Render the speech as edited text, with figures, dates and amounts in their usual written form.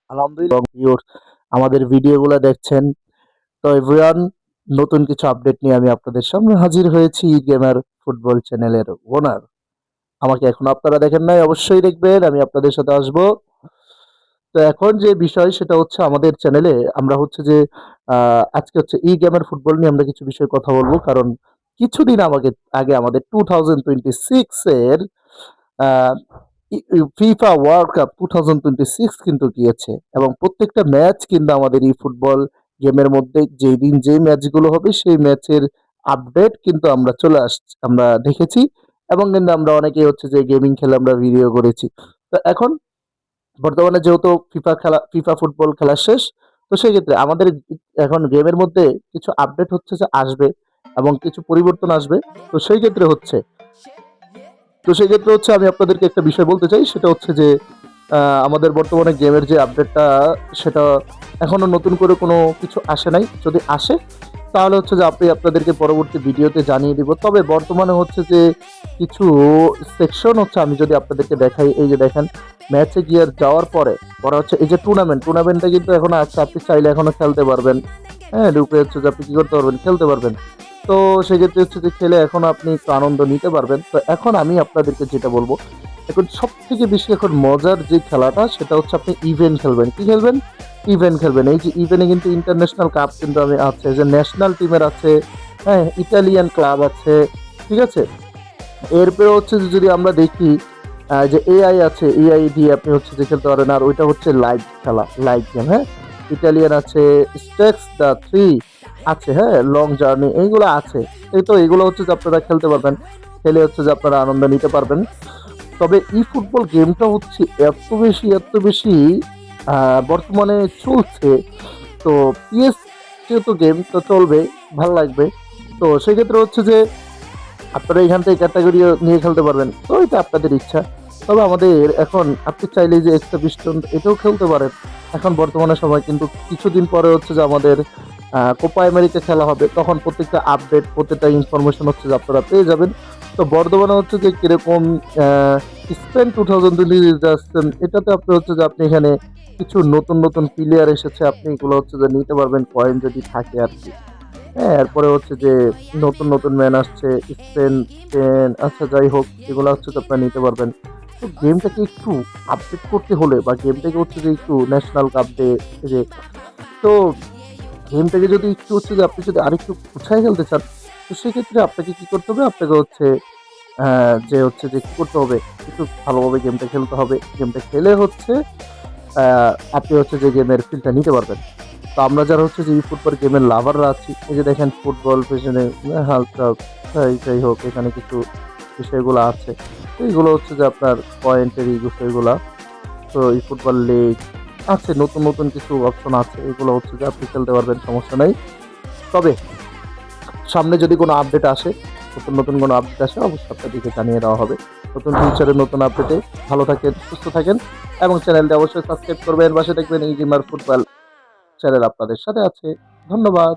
আলহামদুলিল্লাহ ভিউয়ার্স আমাদের ভিডিওগুলো দেখছেন। তো এভরিওয়ান, নতুন কিছু আপডেট নিয়ে আমি আপনাদের সামনে হাজির হয়েছি। গেমার ফুটবল চ্যানেলের ওনার আমাকে এখন আপনারা দেখেন নাই, অবশ্যই দেখবেন, আমি আপনাদের সাথে আসবো। তো এখন যে বিষয় সেটা হচ্ছে আমাদের চ্যানেলে আমরা হচ্ছে যে আজকে হচ্ছে গেমার ফুটবল নিয়ে আমরা কিছু বিষয় কথা বলবো, কারণ কিছুদিন আগে আমাদের 2026 এর ফিফা ওয়ার্ল্ড কাপ 2026 কিন্তু গিয়েছে, এবং প্রত্যেকটা ম্যাচ কিন্তু আমাদের এই ফুটবল গেমের মধ্যে যেই দিন যে ম্যাচগুলো হবে সেই ম্যাচের আপডেট কিন্তু আমরা দেখেছি, এবং কিন্তু আমরা অনেকেই হচ্ছে যে গেমিং খেলে আমরা ভিডিও করেছি। তো এখন বর্তমানে যেহেতু ফিফা ফুটবল খেলা শেষ, তো সেই ক্ষেত্রে আমাদের এখন গেমের মধ্যে কিছু আপডেট হচ্ছে যে আসবে এবং কিছু পরিবর্তন আসবে। তো সেই ক্ষেত্রে হচ্ছে তো সেই ক্ষেত্রে হচ্ছে আমি আপনাদেরকে একটা বিষয় বলতে চাই, সেটা হচ্ছে যে আমাদের বর্তমানে গেমের যে আপডেটটা, সেটা এখনো নতুন করে কোনো কিছু আসে নাই। যদি আসে তাহলে হচ্ছে যে আপনাদেরকে পরবর্তী ভিডিওতে জানিয়ে দিব। তবে বর্তমানে হচ্ছে যে কিছু সেকশন হচ্ছে, আমি যদি আপনাদেরকে দেখাই, এই যে দেখেন, ম্যাচে গিয়ার যাওয়ার পরে পরে হচ্ছে এই যে টুর্নামেন্টটা কিন্তু এখনো আছে, আপনি চাইলে এখনো খেলতে পারবেন। হ্যাঁ, ঢুকে হচ্ছে যে আপনি কি করতে পারবেন, খেলতে পারবেন। তো সেক্ষেত্রে হচ্ছে যে খেলে এখন আপনি একটু আনন্দ নিতে পারবেন। তো এখন আমি আপনাদেরকে যেটা বলবো, এখন সব থেকে বেশি এখন মজার যে খেলাটা সেটা হচ্ছে আপনি ইভেন্ট খেলবেন। কি খেলবেন? ইভেন্ট খেলবেন। এই যে ইভেন্টে কিন্তু ইন্টারন্যাশনাল কাপ কিন্তু আমি আছে, যে ন্যাশনাল টিমের আছে, হ্যাঁ, ইটালিয়ান ক্লাব আছে, ঠিক আছে। এরপরে হচ্ছে যে যদি আমরা দেখি যে এআই আছে, এআই দিয়ে আপনি হচ্ছে যে খেলতে পারেন, আর ওইটা হচ্ছে লাইভ খেলা, লাইভ গেম। হ্যাঁ, ইটালিয়ান আছে, স্টেক্স দ্য থ্রি আছে, হ্যাঁ, লং জার্নি, এইগুলো আছে। এই তো এগুলো হচ্ছে যে আপনারা খেলতে পারবেন, খেলে হচ্ছে যে আপনারা আনন্দ নিতে পারবেন। তবে ই ফুটবল গেমটা হচ্ছে এত বেশি বর্তমানে চলছে। তো পিএস যেহেতু গেম তো চলবে, ভালো লাগবে। তো সেক্ষেত্রে হচ্ছে যে আপনারা এখান থেকে ক্যাটাগরি নিয়ে খেলতে পারবেন, তো এটা আপনাদের ইচ্ছা। তবে আমাদের এখন আপনি চাইলে যে এক্সট্রা পিস্টন এটাও খেলতে পারেন। এখন বর্তমানে সময় কিন্তু কিছুদিন পরে হচ্ছে যে আমাদের কোপা আমেরিকা খেলা হবে, তখন প্রত্যেকটা আপডেট, প্রত্যেকটা ইনফরমেশন হচ্ছে যে আপনারা পেয়ে যাবেন। তো বর্তমানে হচ্ছে যে কিরকম স্পেন 2020 যাচ্ছেন, এটাতে আপনি হচ্ছে যে আপনি এখানে কিছু নতুন নতুন প্লেয়ার এসেছে, আপনি এগুলো হচ্ছে যে নিতে পারবেন, কয়েন যদি থাকে আর কি। হ্যাঁ, এরপরে হচ্ছে যে নতুন নতুন ম্যান আসছে, স্পেন স্পেন, আচ্ছা যাই হোক, এগুলো হচ্ছে যে আপনারা নিতে পারবেন। তো গেমটাকে একটু আপডেট করতে হলে, বা গেমটাকে হচ্ছে যে একটু ন্যাশনাল কাপ ডে, যে, তো গেমটাকে যদি একটু হচ্ছে যে আপনি যদি আরেকটু গুছায় খেলতে চান, তো সেক্ষেত্রে আপনাকে কি করতে হবে, আপনাকে হচ্ছে যে হচ্ছে যে কি করতে হবে, একটু ভালোভাবে গেমটা খেলতে হবে। গেমটা খেলে হচ্ছে আপনি হচ্ছে যে গেমের ফিলটা নিতে পারবেন। তো আমরা যারা হচ্ছে যে ফুটবল গেমের লাভাররা আছি, এই যে দেখেন ফুটবল পেছনে হালকা, যাই হোক, এখানে কিছু বিষয়গুলো আছে। তো এইগুলো হচ্ছে যে আপনার পয়েন্টের এই বিষয়গুলা। তো এই ফুটবল লিগ আছে, নতুন নতুন কিছু অপশন আছে, এগুলো হচ্ছে যে আপনি খেলতে পারবেন, সমস্যা নাই। তবে সামনে যদি কোনো আপডেট আসে, নতুন নতুন কোনো আপডেট আসে, অবশ্যই আপনাদেরকে জানিয়ে দেওয়া হবে। নতুন ফিউচারের নতুন আপডেটে ভালো থাকেন, সুস্থ থাকেন, এবং চ্যানেলটি অবশ্যই সাবস্ক্রাইব করবেন, পাশে দেখবেন এই গেমার ফুটবল চ্যানেল আপনাদের সাথে আছে। ধন্যবাদ।